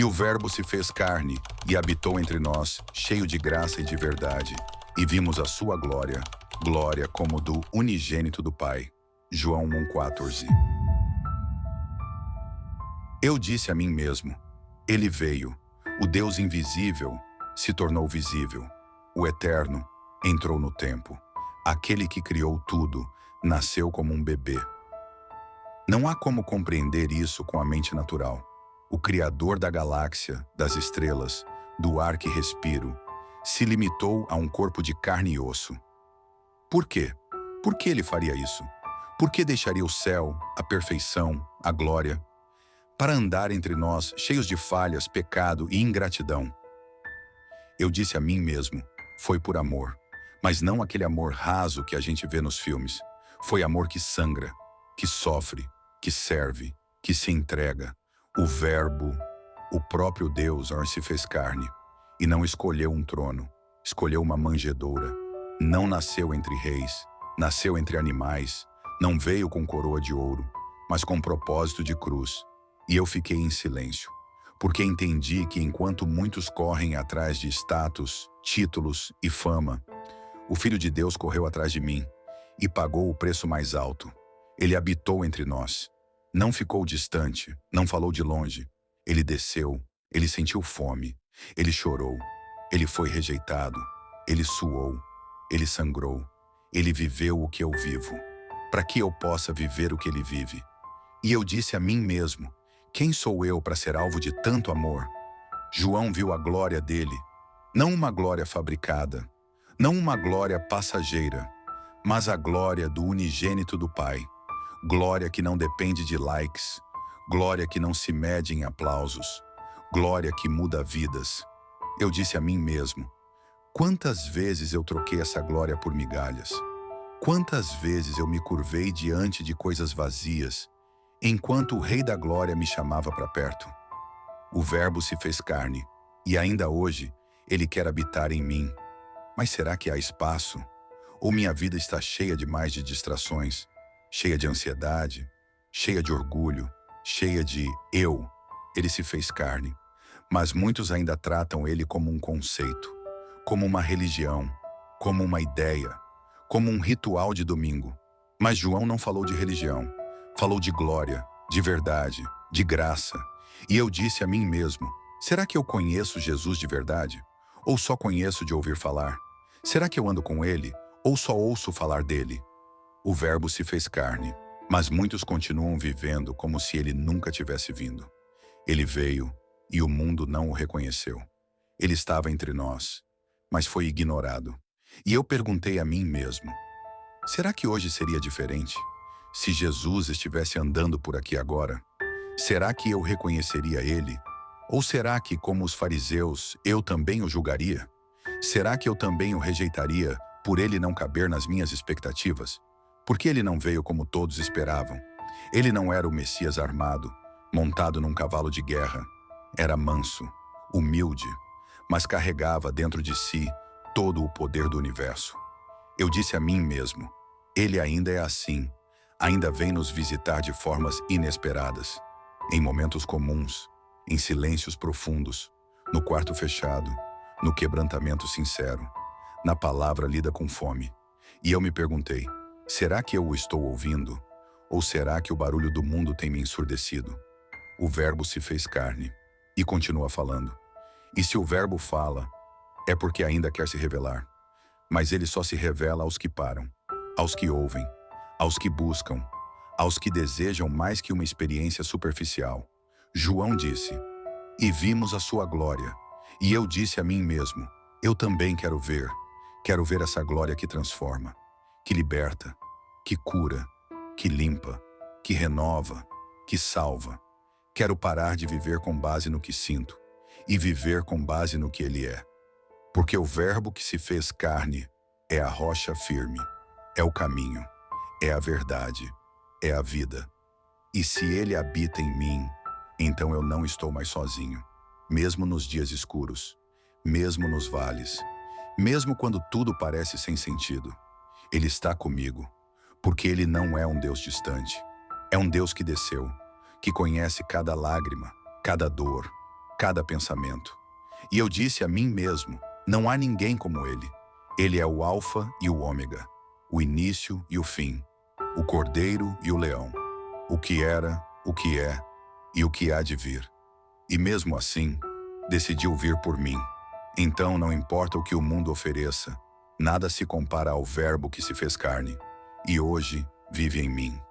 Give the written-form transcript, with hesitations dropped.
E o Verbo se fez carne e habitou entre nós, cheio de graça e de verdade. E vimos a sua glória, glória como do unigênito do Pai. João 1,14. Eu disse a mim mesmo, ele veio, o Deus invisível se tornou visível, o Eterno entrou no tempo, aquele que criou tudo nasceu como um bebê. Não há como compreender isso com a mente natural. O Criador da galáxia, das estrelas, do ar que respiro, se limitou a um corpo de carne e osso. Por quê? Por que ele faria isso? Por que deixaria o céu, a perfeição, a glória, para andar entre nós cheios de falhas, pecado e ingratidão? Eu disse a mim mesmo, foi por amor, mas não aquele amor raso que a gente vê nos filmes. Foi amor que sangra, que sofre, que serve, que se entrega. O Verbo, o próprio Deus, se fez carne e não escolheu um trono, escolheu uma manjedoura. Não nasceu entre reis, nasceu entre animais, não veio com coroa de ouro, mas com propósito de cruz. E eu fiquei em silêncio, porque entendi que enquanto muitos correm atrás de status, títulos e fama, o Filho de Deus correu atrás de mim e pagou o preço mais alto. Ele habitou entre nós. Não ficou distante, não falou de longe. Ele desceu, ele sentiu fome, ele chorou, ele foi rejeitado, ele suou, ele sangrou, ele viveu o que eu vivo, para que eu possa viver o que ele vive. E eu disse a mim mesmo, quem sou eu para ser alvo de tanto amor? João viu a glória dele, não uma glória fabricada, não uma glória passageira, mas a glória do unigênito do Pai. Glória que não depende de likes, glória que não se mede em aplausos, glória que muda vidas. Eu disse a mim mesmo, quantas vezes eu troquei essa glória por migalhas? Quantas vezes eu me curvei diante de coisas vazias, enquanto o Rei da Glória me chamava para perto? O Verbo se fez carne, e ainda hoje ele quer habitar em mim. Mas será que há espaço? Ou minha vida está cheia demais de distrações? Cheia de ansiedade, cheia de orgulho, cheia de eu. Ele se fez carne, mas muitos ainda tratam ele como um conceito, como uma religião, como uma ideia, como um ritual de domingo. Mas João não falou de religião, falou de glória, de verdade, de graça. E eu disse a mim mesmo, será que eu conheço Jesus de verdade? Ou só conheço de ouvir falar? Será que eu ando com ele, ou só ouço falar dele? O Verbo se fez carne, mas muitos continuam vivendo como se ele nunca tivesse vindo. Ele veio e o mundo não o reconheceu. Ele estava entre nós, mas foi ignorado. E eu perguntei a mim mesmo, será que hoje seria diferente? Se Jesus estivesse andando por aqui agora, será que eu reconheceria ele? Ou será que, como os fariseus, eu também o julgaria? Será que eu também o rejeitaria por ele não caber nas minhas expectativas? Porque ele não veio como todos esperavam. Ele não era o Messias armado, montado num cavalo de guerra. Era manso, humilde, mas carregava dentro de si todo o poder do universo. Eu disse a mim mesmo, ele ainda é assim, ainda vem nos visitar de formas inesperadas, em momentos comuns, em silêncios profundos, no quarto fechado, no quebrantamento sincero, na palavra lida com fome. E eu me perguntei, será que eu o estou ouvindo? Ou será que o barulho do mundo tem me ensurdecido? O Verbo se fez carne e continua falando. E se o Verbo fala, é porque ainda quer se revelar. Mas ele só se revela aos que param, aos que ouvem, aos que buscam, aos que desejam mais que uma experiência superficial. João disse, e vimos a sua glória. E eu disse a mim mesmo, eu também quero ver essa glória que transforma, que liberta, que cura, que limpa, que renova, que salva. Quero parar de viver com base no que sinto e viver com base no que ele é. Porque o Verbo que se fez carne é a rocha firme, é o caminho, é a verdade, é a vida. E se ele habita em mim, então eu não estou mais sozinho, mesmo nos dias escuros, mesmo nos vales, mesmo quando tudo parece sem sentido. Ele está comigo, porque ele não é um Deus distante. É um Deus que desceu, que conhece cada lágrima, cada dor, cada pensamento. E eu disse a mim mesmo, não há ninguém como ele. Ele é o Alfa e o Ômega, o início e o fim, o Cordeiro e o Leão, o que era, o que é e o que há de vir. E mesmo assim, decidiu vir por mim. Então não importa o que o mundo ofereça, nada se compara ao Verbo que se fez carne, e hoje vive em mim.